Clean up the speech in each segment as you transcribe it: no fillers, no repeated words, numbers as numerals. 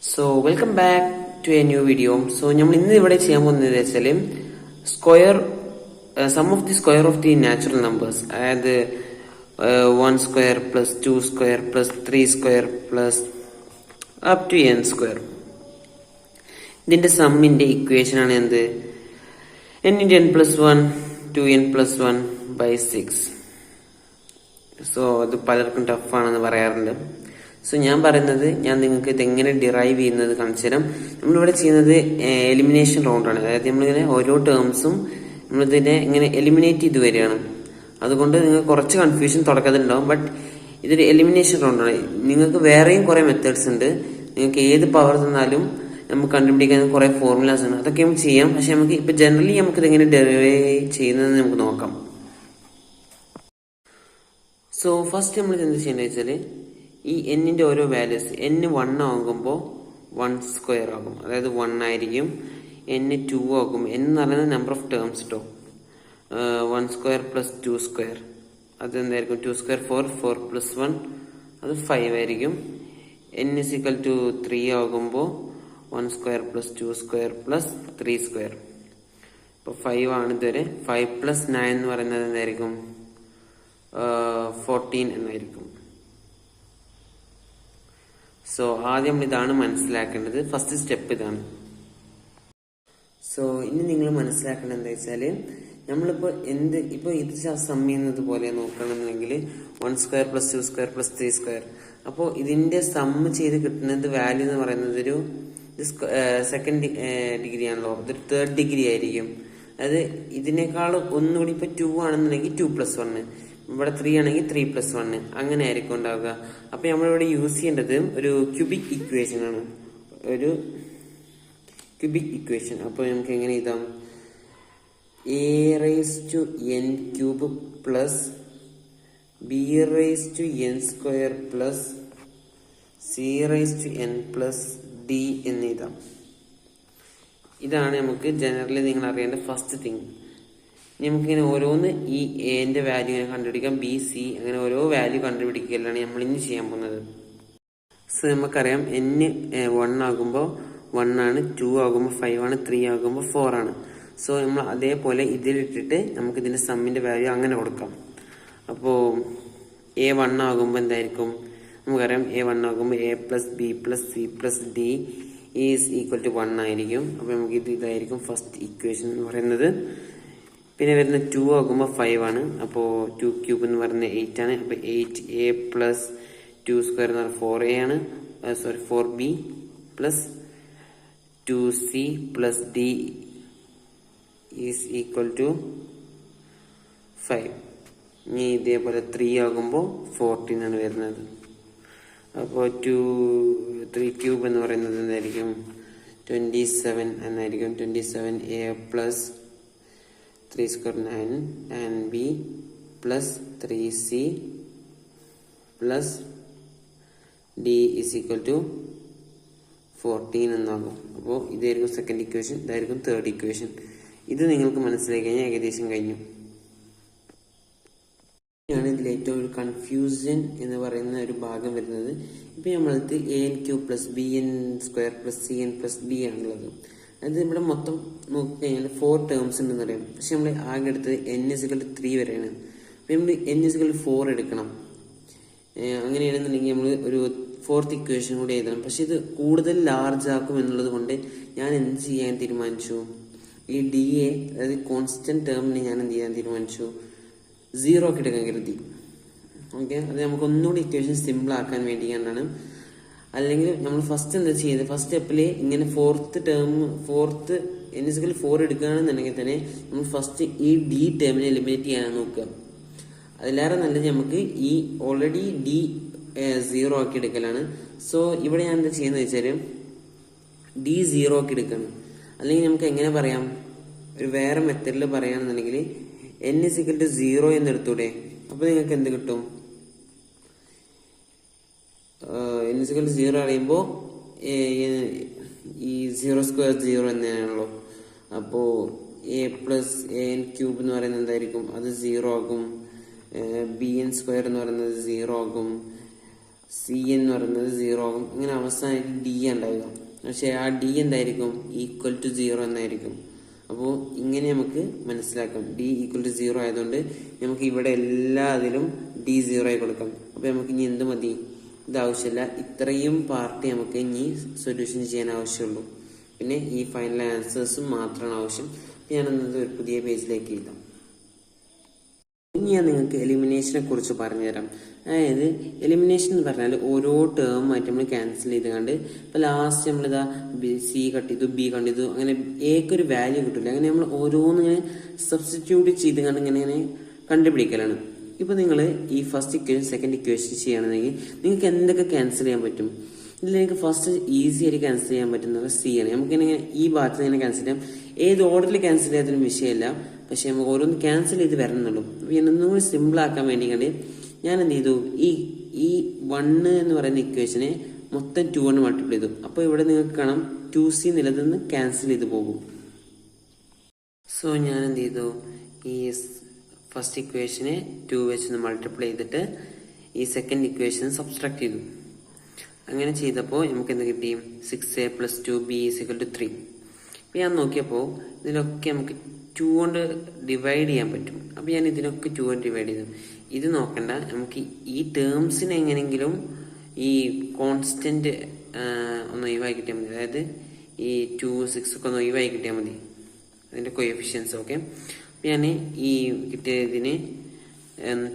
Welcome back to a new video. നമ്മൾ ഇന്ന് ഇവിടെ ചെയ്യാൻ പോകുന്നത് വെച്ചാൽ square sum of the square of the natural numbers, അതായത് 1 square plus 2 square plus 3 square plus up to n square. ഇതിന്റെ സമ്മിന്റെ ഇക്വേഷൻ ആണ് എന്ത്? n into n plus 1 2n plus 1 by 6. അത് പലർക്കും ടഫ് ആണെന്ന് പറയാറുണ്ട്. ഞാൻ പറയുന്നത്, ഞാൻ നിങ്ങൾക്ക് ഇതെങ്ങനെ ഡിറൈവ് ചെയ്യുന്നത് കാണിച്ചു തരാം. നമ്മളിവിടെ ചെയ്യുന്നത് എലിമിനേഷൻ റൗണ്ടാണ്. അതായത് നമ്മളിങ്ങനെ ഓരോ ടേംസും നമ്മളിതിനെ ഇങ്ങനെ എലിമിനേറ്റ് ചെയ്ത് വരികയാണ്. അതുകൊണ്ട് നിങ്ങൾക്ക് കുറച്ച് കൺഫ്യൂഷൻ തുടക്കത്തിലുണ്ടാവും. ബട്ട് ഇതൊരു എലിമിനേഷൻ റൗണ്ടാണ്. നിങ്ങൾക്ക് വേറെയും കുറെ മെത്തേഡ്സ് ഉണ്ട്. നിങ്ങൾക്ക് ഏത് പവർ തന്നാലും നമുക്ക് കണ്ടുപിടിക്കാൻ കുറെ ഫോർമുലാസ് ഉണ്ട്. അതൊക്കെ നമുക്ക് ചെയ്യാം. പക്ഷെ നമുക്ക് ഇപ്പൊ ജനറലി നമുക്ക് ഇതെങ്ങനെ ഡെറിവൈവ് ചെയ്യുന്നത് നമുക്ക് നോക്കാം. ഫസ്റ്റ് നമ്മൾ എന്ത് ചെയ്യേണ്ടത് വെച്ചാൽ, ഈ എന്നിന്റെ ഓരോ വാല്യൂസ്, n 1 ആകുമ്പോൾ 1 സ്ക്വയർ ആകും, അതായത് 1 ആയിരിക്കും. n 2 ആകും. n എന്ന് പറയുന്നത് നമ്പർ ഓഫ് ടേംസ് കേട്ടോ. 1 സ്ക്വയർ പ്ലസ് 2 സ്ക്വയർ, അത് എന്തായിരിക്കും? 2 സ്ക്വയർ 4 പ്ലസ് 1 അത് 5 ആയിരിക്കും. n is equal to 3 ആകുമ്പോൾ 1 square plus 2 square plus 3 square. ഇപ്പോൾ 5 ആണ് ഇതുവരെ. 5 പ്ലസ് 9 എന്ന് പറയുന്നത് എന്തായിരിക്കും? 14 എന്നായിരിക്കും. ആദ്യം ഇതാണ് മനസ്സിലാക്കേണ്ടത്. ഫസ്റ്റ് സ്റ്റെപ്പ് ഇതാണ്. ഇനി നിങ്ങൾ മനസ്സിലാക്കേണ്ടത് എന്താ വെച്ചാല്, നമ്മളിപ്പോ ഇപ്പൊ ഇത് സം ചെയ്യുന്നത് പോലെ നോക്കണമെന്നുണ്ടെങ്കിൽ 1 square plus 2 square plus 3 square. അപ്പോൾ ഇതിന്റെ സം ചെയ്ത് കിട്ടുന്നത് വാല്യൂ എന്ന് പറയുന്നത് ഒരു സെക്കൻഡ് ഡിഗ്രി ആണല്ലോ. ഇതൊരു തേർഡ് ഡിഗ്രി ആയിരിക്കും. അതായത് ഇതിനേക്കാൾ ഒന്നുകൂടി ഇപ്പൊ 2 ആണെന്നുണ്ടെങ്കിൽ 2 പ്ലസ് 1, ഇവിടെ 3 ആണെങ്കിൽ 3 പ്ലസ് 1, അങ്ങനെ ആയിരിക്കും ഉണ്ടാവുക. അപ്പൊ നമ്മളിവിടെ യൂസ് ചെയ്യേണ്ടത് ഒരു ക്യൂബിക് ഇക്വേഷൻ ആണ്. ഒരു ക്യൂബിക് ഇക്വേഷൻ. അപ്പൊ നമുക്ക് എങ്ങനെ എഴുതാം? a⁻n³ plus b⁻n² plus c⁻n plus d എന്ന് എഴുതാം. ഇതാണ് നമുക്ക് ജനറലി നിങ്ങൾ അറിയേണ്ട ഫസ്റ്റ് തിങ്. നമുക്കിങ്ങനെ ഓരോന്ന് ഈ എന്റെ വാല്യൂ ഇങ്ങനെ കണ്ടുപിടിക്കാം. ബി, സി, അങ്ങനെ ഓരോ വാല്യൂ കണ്ടുപിടിക്കലാണ് നമ്മൾ ഇന്ന് ചെയ്യാൻ പോകുന്നത്. നമുക്കറിയാം n 1 ആകുമ്പോൾ 1 ആണ്, 2 ആകുമ്പോൾ 5 ആണ്, 3 ആകുമ്പോൾ 4 ആണ്. നമ്മൾ അതേപോലെ ഇതിലിട്ടിട്ട് നമുക്ക് ഇതിന്റെ സമ്മിന്റെ വാല്യൂ അങ്ങനെ കൊടുക്കാം. അപ്പോ a1 ആകുമ്പോൾ എന്തായിരിക്കും? നമുക്കറിയാം a1 ആകുമ്പോൾ a plus B plus C plus D is equal to 1 ആയിരിക്കും. അപ്പൊ നമുക്ക് ഇതായിരിക്കും ഫസ്റ്റ് ഇക്വേഷൻ എന്ന് പറയുന്നത്. പിന്നെ വരുന്ന 2 ആകുമ്പോൾ 5 ആണ്. അപ്പോൾ 2 ക്യൂബ് എന്ന് പറയുന്നത് 8 ആണ്. അപ്പൊ 8a പ്ലസ് 2 സ്ക്വയർ എന്ന് പറഞ്ഞാൽ 4a ആണ്. 4b plus 2c plus d is equal to 5. ഇനി ഇതേപോലെ 3 ആകുമ്പോൾ 14 ആണ് വരുന്നത്. അപ്പോൾ 3 ക്യൂബ് എന്ന് പറയുന്നത് എന്തായിരിക്കും? 27 എന്നായിരിക്കും. 27a plus 3 square 9 and b plus 3c plus d is equal to 14 എന്നാകും. അപ്പോൾ ഇതായിരിക്കും സെക്കൻഡ് ഇക്വേഷൻ, ഇതായിരിക്കും തേർഡ് ഇക്വേഷൻ. ഇത് നിങ്ങൾക്ക് മനസ്സിലാക്കി കഴിഞ്ഞാൽ ഏകദേശം കഴിഞ്ഞു. ാണ് ഇതിൽ ഏറ്റവും ഒരു കൺഫ്യൂഷൻ എന്ന് പറയുന്ന ഒരു ഭാഗം വരുന്നത്. ഇപ്പൊ നമ്മളത് an³ plus bn² plus cn plus d ആണുള്ളത്. അത് ഇവിടെ മൊത്തം നോക്കിക്കഴിഞ്ഞാൽ 4 ടേംസ് ഉണ്ടെന്ന് അറിയാം. പക്ഷെ നമ്മൾ ആകെ എടുത്തത് n is equal to 3 വരെയാണ്. അപ്പൊ നമ്മൾ n is equal to 4 എടുക്കണം. അങ്ങനെയാണെന്നുണ്ടെങ്കിൽ നമ്മൾ ഒരു ഫോർത്ത് ഇക്വേഷൻ കൂടി എഴുതണം. പക്ഷെ ഇത് കൂടുതൽ ലാർജ് ആക്കും എന്നുള്ളത് കൊണ്ട് ഞാൻ എന്ത് ചെയ്യാൻ തീരുമാനിച്ചു? ഈ ഡി എ, അതായത് കോൺസ്റ്റന്റ് ടേമിനെ ഞാൻ എന്ത് ചെയ്യാൻ തീരുമാനിച്ചു? 0 ആക്കി എടുക്കാൻ കരുതി. ഓക്കെ, അത് നമുക്ക് ഒന്നുകൂടി ഇക്വേഷൻ സിമ്പിൾ ആക്കാൻ വേണ്ടിയാണ്. അല്ലെങ്കിൽ നമ്മൾ ഫസ്റ്റ് എന്താ ചെയ്തത്? ഫസ്റ്റ് സ്റ്റെപ്പില് ഇങ്ങനെ fourth n is equal to 4 എടുക്കുകയാണെന്നുണ്ടെങ്കിൽ തന്നെ നമ്മൾ ഫസ്റ്റ് ഈ ഡി ടേമിനെ എലിമിനേറ്റ് ചെയ്യാൻ നോക്കുക. അതിലേറെ നല്ലത് നമുക്ക് ഈ ഓൾറെഡി ഡി 0 ആക്കി എടുക്കലാണ്. ഇവിടെ ഞാൻ എന്താ ചെയ്യുന്നത് വെച്ചാല് ഡി 0 ആക്കി എടുക്കണം. അല്ലെങ്കിൽ നമുക്ക് എങ്ങനെ പറയാം? ഒരു വേറെ മെത്തേഡിൽ പറയുകയാണെന്നുണ്ടെങ്കിൽ n is equal to 0 എന്ന് എടുത്തൂടെ? അപ്പൊ നിങ്ങൾക്ക് എന്ത് കിട്ടും? n is equal to 0 അറിയുമ്പോൾ ഈ 0 സ്ക്വയർ 0 എന്നാണല്ലോ. അപ്പോ a പ്ലസ് an³ എന്ന് പറയുന്നത് എന്തായിരിക്കും? അത് 0 ആകും. bn² എന്ന് പറയുന്നത് 0 ആകും. സി എന്ന് പറയുന്നത് 0 ആകും. ഇങ്ങനെ അവസാനമായിട്ട് ഡി ഉണ്ടാവുക. പക്ഷെ ആ ഡി എന്തായിരിക്കും? ഈക്വൽ ടു 0 എന്നായിരിക്കും. അപ്പോൾ ഇങ്ങനെ നമുക്ക് മനസ്സിലാക്കാം. ഡി ഈക്വൽ ടു 0 ആയതുകൊണ്ട് നമുക്ക് ഇവിടെ എല്ലാത്തിലും ഡി 0 ആയി കൊടുക്കാം. അപ്പോൾ നമുക്ക് ഇനി എന്ത് മതി? ഇത് ആവശ്യമില്ല. ഇത്രയും പാർട്ട് നമുക്ക് ഇനി സൊല്യൂഷൻ ചെയ്യാൻ ആവശ്യമുള്ളൂ. പിന്നെ ഈ ഫൈനൽ ആൻസേഴ്സും മാത്രമാണ് ആവശ്യം. ഞാനെന്നത് ഒരു പുതിയ പേജിലേക്ക് എഴുതാം. ഇനി ഞാൻ നിങ്ങൾക്ക് എലിമിനേഷനെ കുറിച്ച് പറഞ്ഞുതരാം. അതായത് എലിമിനേഷൻ എന്ന് പറഞ്ഞാൽ ഓരോ ടേം ആയിട്ട് നമ്മൾ ക്യാൻസൽ ചെയ്ത് കണ്ട് ഇപ്പൊ ലാസ്റ്റ് നമ്മളിതാ സി കട്ട് ചെയ്തു, ബി കട്ട് ചെയ്തു, അങ്ങനെ എക്കൊരു വാല്യൂ കിട്ടില്ല. അങ്ങനെ നമ്മൾ ഓരോന്ന് ഇങ്ങനെ സബ്സ്റ്റിറ്റ്യൂട്ട് ചെയ്ത് കണ്ട് ഇങ്ങനെ കണ്ടുപിടിക്കലാണ്. ഇപ്പൊ നിങ്ങൾ ഈ ഫസ്റ്റ് ഇക്വേഷൻ സെക്കൻഡ് ഇക്വേഷൻ ചെയ്യുകയാണെങ്കിൽ നിങ്ങൾക്ക് എന്തൊക്കെ ക്യാൻസൽ ചെയ്യാൻ പറ്റും? ഇതിൽ എനിക്ക് ഫസ്റ്റ് ഈസി ആയിട്ട് ക്യാൻസൽ ചെയ്യാൻ പറ്റുന്നത് സി ആണ്. നമുക്കിങ്ങനെ ഈ ഭാഗത്ത് ഇങ്ങനെ ക്യാൻസൽ ചെയ്യാം. ഏത് ഓർഡറിൽ ക്യാൻസൽ ചെയ്യാത്തൊരു വിഷയമല്ല, പക്ഷെ നമുക്ക് ഓരോന്ന് ക്യാൻസൽ ചെയ്ത് വരണുള്ളൂ. അപ്പൊ ഒന്നും കൂടി സിമ്പിൾ ആക്കാൻ വേണ്ടി കണ്ട് ഞാൻ എന്ത് ചെയ്തു? ഈ 1 എന്ന് പറയുന്ന ഇക്വേഷനെ മൊത്തം 2 കൊണ്ട് മൾട്ടിപ്ലൈ ചെയ്തു. അപ്പോൾ ഇവിടെ നിങ്ങൾക്ക് കാണാം 2c നിലനിന്ന് ക്യാൻസൽ ചെയ്ത് പോകും. സോ ഞാൻ എന്ത് ചെയ്തു? ഈ ഫസ്റ്റ് ഇക്വേഷനെ 2 വെച്ച് മൾട്ടിപ്ലൈ ചെയ്തിട്ട് ഈ സെക്കൻഡ് ഇക്വേഷൻ സബ്സ്ട്രാക്ട് ചെയ്തു. അങ്ങനെ ചെയ്തപ്പോൾ നമുക്ക് എന്ത് കിട്ടി? 6a + 2b = 3. ഇപ്പം ഞാൻ നോക്കിയപ്പോൾ ഇതിലൊക്കെ നമുക്ക് 2 കൊണ്ട് ഡിവൈഡ് ചെയ്യാൻ പറ്റും. അപ്പം ഞാൻ ഇതിനൊക്കെ 2 കൊണ്ട് ഡിവൈഡ് ചെയ്തു. ഇത് നോക്കണ്ട, നമുക്ക് ഈ ടേംസിന് എങ്ങനെയെങ്കിലും ഈ കോൺസ്റ്റന്റ് ഒന്ന് ഒഴിവായി കിട്ടിയാൽ മതി. അതായത് ഈ 2, 6 ഒക്കെ ഒന്ന് ഒഴിവായി കിട്ടിയാൽ മതി, അതിൻ്റെ കോഎഫിഷ്യൻസ്. ഓക്കെ, അപ്പം ഞാൻ ഈ കിട്ടിയതിന്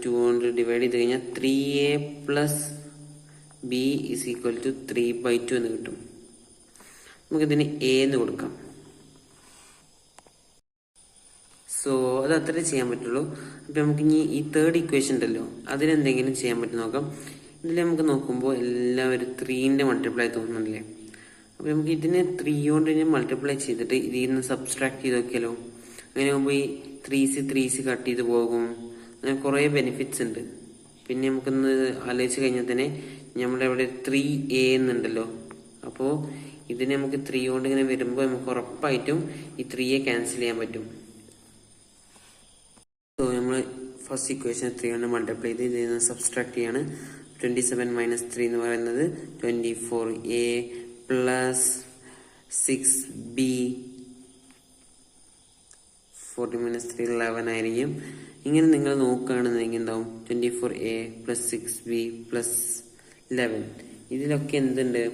2 കൊണ്ട് ഡിവൈഡ് ചെയ്ത് കഴിഞ്ഞാൽ 3a + b = 3/2 എന്ന് കിട്ടും. നമുക്കിതിന് a എന്ന് കൊടുക്കാം. സോ അത് അത്രേ ചെയ്യാൻ പറ്റുള്ളൂ. അപ്പം നമുക്ക് ഇനി ഈ തേർഡ് ഇക്വേഷൻ ഉണ്ടല്ലോ, അതിനെന്തെങ്കിലും ചെയ്യാൻ പറ്റും നോക്കാം. ഇതിൽ നമുക്ക് നോക്കുമ്പോൾ എല്ലാവരും 3ന്റെ മൾട്ടിപ്ലൈ തോന്നുന്നില്ലേ? അപ്പം നമുക്ക് ഇതിനെ 3 കൊണ്ട് മൾട്ടിപ്ലൈ ചെയ്തിട്ട് ഇതിൽ നിന്ന് സബ്സ്ട്രാക്ട് ചെയ്ത് നോക്കിയാലോ? അങ്ങനെ ആകുമ്പോൾ ഈ 3c കട്ട് ചെയ്ത് പോകും. അങ്ങനെ കുറേ ബെനിഫിറ്റ്സ് ഉണ്ട്. പിന്നെ നമുക്കൊന്ന് ആലോചിച്ച് കഴിഞ്ഞാൽ തന്നെ നമ്മുടെ ഇവിടെ 3a എന്നുണ്ടല്ലോ. അപ്പോൾ ഇതിനെ നമുക്ക് 3 കൊണ്ട് ഇങ്ങനെ വരുമ്പോൾ നമുക്ക് ഉറപ്പായിട്ടും ഈ 3a ക്യാൻസൽ ചെയ്യാൻ പറ്റും. സോ നമ്മൾ ഫസ്റ്റ് ഇക്വേഷൻ 3 കൊണ്ട് മൾട്ടിപ്ലൈ ചെയ്ത് ഇതിൽ നിന്ന് സബ്സ്ട്രാക്ട് ചെയ്യാണ്. 27 - 3 എന്ന് പറയുന്നത് 24a + 6b, 40 - 3 11 ആയിരിക്കും. ഇങ്ങനെ നിങ്ങൾ നോക്കുകയാണെന്നുണ്ടെങ്കിൽ എന്താവും? 24a + 6b + 11. ഇതിലൊക്കെ എന്തുണ്ട്?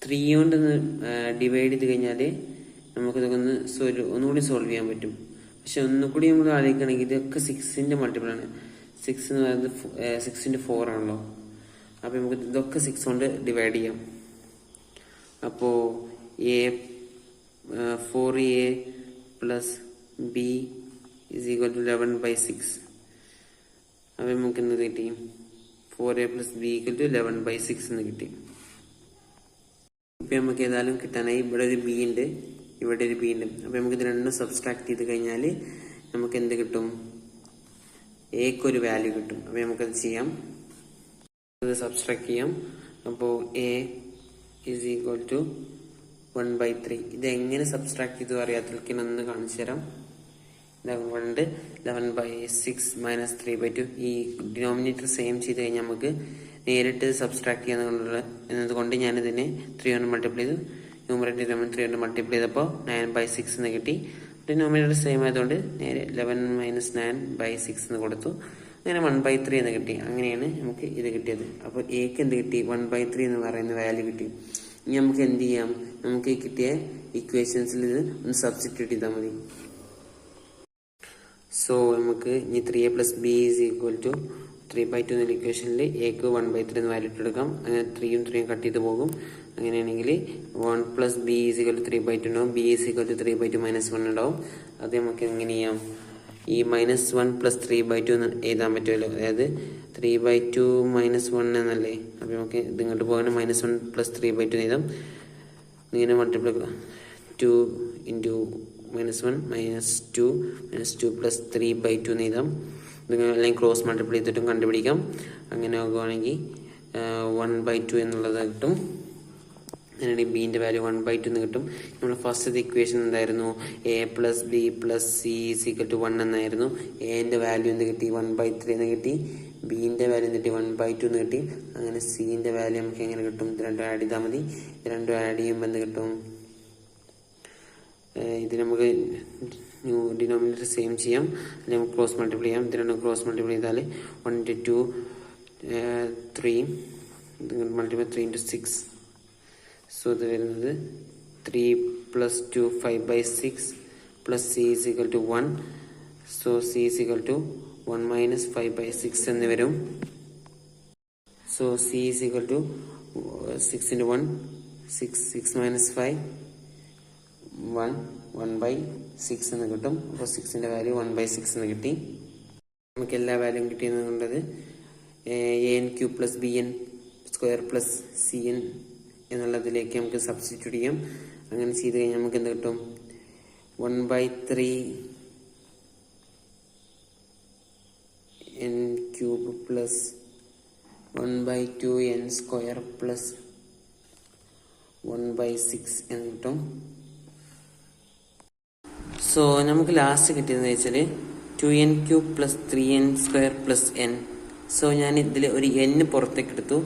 3 കൊണ്ട് ഡിവൈഡ് ചെയ്ത് കഴിഞ്ഞാൽ നമുക്കിതൊക്കെ ഒന്നുകൂടി സോൾവ് ചെയ്യാൻ പറ്റും. പക്ഷെ ഒന്നുകൂടി നമ്മൾ ആലോചിക്കുകയാണെങ്കിൽ ഇതൊക്കെ 6ന്റെ മൾട്ടിപ്പിൾ ആണ്. 6 എന്ന് പറയുന്നത് 6 × 4 ആണല്ലോ. അപ്പോൾ നമുക്ക് ഇതൊക്കെ 6 കൊണ്ട് ഡിവൈഡ് ചെയ്യാം. അപ്പോൾ 4a + b = 11/6. അപ്പോൾ നമുക്ക് എന്ത് കിട്ടി? 4a + b = 11/6 എന്ന് കിട്ടി. ഇപ്പം നമുക്ക് ഏതായാലും കിട്ടാനായി ഇവിടെ ഒരു ബി ഉണ്ട്, ഇവിടെ ഒരു ബി ഉണ്ട്. അപ്പം നമുക്ക് ഇത് രണ്ടും സബ്സ്ട്രാക്ട് ചെയ്ത് കഴിഞ്ഞാൽ നമുക്ക് എന്ത് കിട്ടും? എക്കൊരു വാല്യൂ കിട്ടും. അപ്പം നമുക്കത് ചെയ്യാം. അത് സബ്സ്ട്രാക്ട് ചെയ്യാം. അപ്പോൾ a = 1/3. ഇത് എങ്ങനെ സബ്സ്ട്രാക്ട് ചെയ്തു അറിയാത്തവർക്ക് ഒന്ന് കാണിച്ചു തരാം. ഇതാകൊണ്ട് 11/6 - 3/2. ഈ ഡിനോമിനേറ്റർ സെയിം ചെയ്ത് കഴിഞ്ഞാൽ നമുക്ക് നേരിട്ട് സബ്സ്ട്രാക്ട് എന്നതുകൊണ്ട് ഞാനിതിനെ 3 കൊണ്ട് മൾട്ടിപ്ലൈ ചെയ്തു. ന്യൂമറേറ്റർ 3 കൊണ്ട് മൾട്ടിപ്ലൈ ചെയ്തപ്പോൾ 9/6 എന്ന് കിട്ടി. ഡിനോമിനേറ്റർ സെയിം ആയതുകൊണ്ട് നേരെ 11 - 9/6 എന്ന് കൊടുത്തു. അങ്ങനെ 1/3 എന്ന് കിട്ടി. അങ്ങനെയാണ് നമുക്ക് ഇത് കിട്ടിയത്. അപ്പോൾ എക്ക് എന്ത് കിട്ടി? 1/3 എന്ന് പറയുന്ന വാല്യൂ കിട്ടി. ഇനി നമുക്ക് എന്ത് ചെയ്യാം? നമുക്ക് കിട്ടിയ ഇക്വേഷൻസിൽ ഇത് ഒന്ന് സബ്സ്റ്റിറ്റ്യൂട്ട് ചെയ്താൽ മതി. സോ നമുക്ക് ഇനി 3a + b = 3/2 എന്ന ഇക്വേഷനിൽ എക്ക് 1/3 എന്ന് വാല്യൂ ഇട്ടെടുക്കാം. അങ്ങനെ 3യും 3യും കട്ട് ചെയ്ത് പോകും. അങ്ങനെയാണെങ്കിൽ 1 + b = 3/2 ഉണ്ടാവും. b = 3/2 - 1 ഉണ്ടാവും. അത് നമുക്ക് എങ്ങനെ ചെയ്യാം? ഈ -1 + 3/2 എന്ന് എഴുതാൻ പറ്റുമല്ലോ. അതായത് 3/2 - 1 എന്നല്ലേ? അപ്പോൾ നമുക്ക് ഇത് ഇങ്ങോട്ട് പോകാൻ -1 + 3/2 എഴുതാം. ഇങ്ങനെ മൾട്ടിപ്ലൈ 2 × -1 - 2 + 3/2 എന്ന് എഴുതാം. അല്ലെങ്കിൽ ക്രോസ് മൾട്ടിപ്ലൈ ചെയ്തിട്ടും കണ്ടുപിടിക്കാം. അങ്ങനെ ആകുകയാണെങ്കിൽ 1/2 എന്നുള്ളത് കിട്ടും. അങ്ങനെയാണെങ്കിൽ ബിന്റെ വാല്യൂ 1/2 എന്ന് കിട്ടും. നമ്മൾ ഫസ്റ്റ് ഇക്വേഷൻ എന്തായിരുന്നു? a + b + c = 1 എന്നായിരുന്നു. എന്റെ വാല്യൂ എന്ത് കിട്ടി? 1/3 എന്ന് കിട്ടി. ബീൻ്റെ വാല്യൂ കിട്ടി 1/2 എന്ന് കിട്ടി. അങ്ങനെ സീൻ്റെ വാല്യൂ നമുക്ക് എങ്ങനെ കിട്ടും? ഇത് രണ്ടും ആഡ് ചെയ്താൽ മതി. ഇത് രണ്ടും ആഡ് ചെയ്യുമ്പോൾ എന്ത് കിട്ടും? ഇത് നമുക്ക് ഡിനോമിനേറ്റർ സെയിം ചെയ്യാം, അല്ലെങ്കിൽ നമുക്ക് ക്രോസ് മൾട്ടിപ്ലൈ ചെയ്യാം. ഇത് രണ്ടും ക്രോസ് മൾട്ടിപ്ലൈ ചെയ്താൽ 1 into 2 3 മൾട്ടിപ്ലൈ 3 into 6. സോ ഇത് വരുന്നത് 3 plus 2 5/6 plus c is equal to 1. So c is equal to 1 minus 5/6 എന്ന് വരും. So c is equal to 6 into 1 6 minus 5 1/6 എന്ന് കിട്ടും. അപ്പോൾ 6ന്റെ വാല്യൂ 1/6 എന്ന് കിട്ടി. നമുക്ക് എല്ലാ വാല്യൂം കിട്ടിയെന്നുള്ളത് an³ plus bn² plus cn എന്നുള്ളതിലേക്ക് നമുക്ക് സബ്സ്റ്റിറ്റ്യൂട്ട് ചെയ്യാം. അങ്ങനെ ചെയ്ത് കഴിഞ്ഞാൽ നമുക്ക് എന്ത് കിട്ടും? 1/3 n³ plus 1/2 n² plus 1/6 എന്ന് കിട്ടും. സോ നമുക്ക് ലാസ്റ്റ് കിട്ടിയതെന്ന് വെച്ചാൽ 2n³ plus 3n² plus n. So ഞാൻ ഇതിൽ ഒരു n പുറത്തേക്ക് എടുത്തു.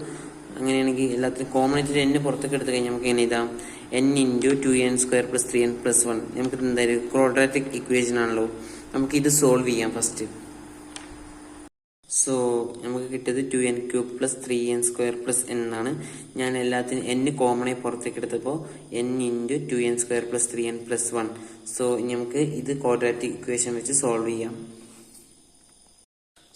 അങ്ങനെയാണെങ്കിൽ എല്ലാത്തിനും കോമൺ ആയിട്ട് n പുറത്തേക്ക് എടുത്തു കഴിഞ്ഞാൽ നമുക്ക് എങ്ങനെ എഴുതാം? n into 2n² plus 3n plus 1. നമുക്ക് എന്തായാലും ക്വാഡ്രാറ്റിക് ഇക്വേഷൻ ആണല്ലോ. നമുക്ക് ഇത് സോൾവ് ചെയ്യാം ഫസ്റ്റ്. സോ നമുക്ക് കിട്ടിയത് 2n³ plus 3n² plus n ആണ്. ഞാൻ എല്ലാത്തിനും n കോമണായി പുറത്തേക്ക് എടുത്തപ്പോൾ n into 2n² plus 3n plus 1. So നമുക്ക് ഇത് ക്വാഡ്രാറ്റിക് ഇക്വേഷൻ വെച്ച് സോൾവ് ചെയ്യാം.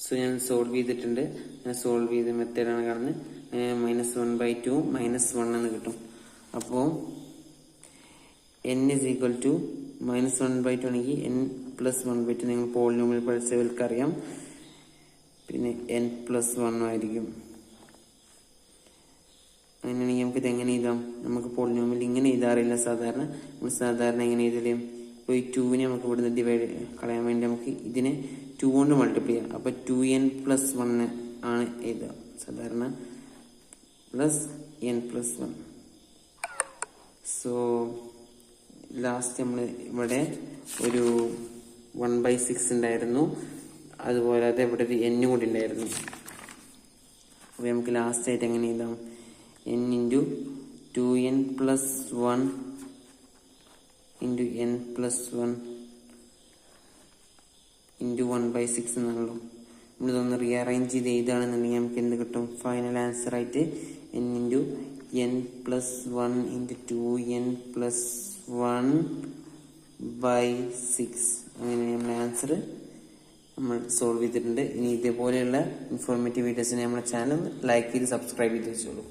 സോ ഞാൻ സോൾവ് ചെയ്തിട്ടുണ്ട്. ഞാൻ സോൾവ് ചെയ്ത മെത്തേഡാണ് കാണുന്നത്. -1/2 -1 എന്ന് കിട്ടും. അപ്പോൾ n is equal to -1/2 ആണെങ്കിൽ n plus 1/2 നിങ്ങൾ പോളിനോമിയൽ പഠിച്ചവർക്ക് അറിയാം. പിന്നെ n plus 1 ആയിരിക്കും. അങ്ങനെയാണെങ്കിൽ നമുക്ക് ഇത് എങ്ങനെ എഴുതാം? നമുക്ക് പോളിനോമിയൽ ഇങ്ങനെ എഴുതാറില്ല സാധാരണ. നമ്മൾ സാധാരണ എങ്ങനെ എഴുതലും? ഇപ്പോൾ ഈ 2നെ നമുക്ക് ഇവിടുന്ന് ഡിവൈഡ് കളയാൻ വേണ്ടി നമുക്ക് ഇതിനെ 2 കൊണ്ട് മൾട്ടിപ്ലൈ ചെയ്യാം. അപ്പോൾ 2n plus 1 ആണ് എഴുതുക സാധാരണ, plus n plus 1. So last നമ്മൾ ഇവിടെ ഒരു 1/6 ഉണ്ടായിരുന്നു. അതുപോലെ അത് ഇവിടെ ഒരു n കൂടി ഉണ്ടായിരുന്നു. അപ്പോൾ നമുക്ക് ലാസ്റ്റ് ആയിട്ട് എങ്ങനെ എഴുതാം? n into 2n plus 1 into n plus 1 into 1/6 എന്നാണല്ലോ. നമ്മളിതൊന്ന് റീഅറേഞ്ച് ചെയ്ത് എഴുതുകയാണെന്നുണ്ടെങ്കിൽ നമുക്ക് എന്ത് കിട്ടും? ഫൈനൽ ആൻസർ ആയിട്ട് n into n plus 1 into 2n plus 1/6. അങ്ങനെ നമ്മുടെ ആൻസർ നമ്മൾ സോൾവ് ചെയ്തിട്ടുണ്ട്. ഇനി ഇതേപോലെയുള്ള ഇൻഫോർമേറ്റീവ് വീഡിയോസിനെ നമ്മുടെ ചാനൽ ലൈക്ക് ചെയ്ത് സബ്സ്ക്രൈബ് ചെയ്ത് വെച്ചോളൂ.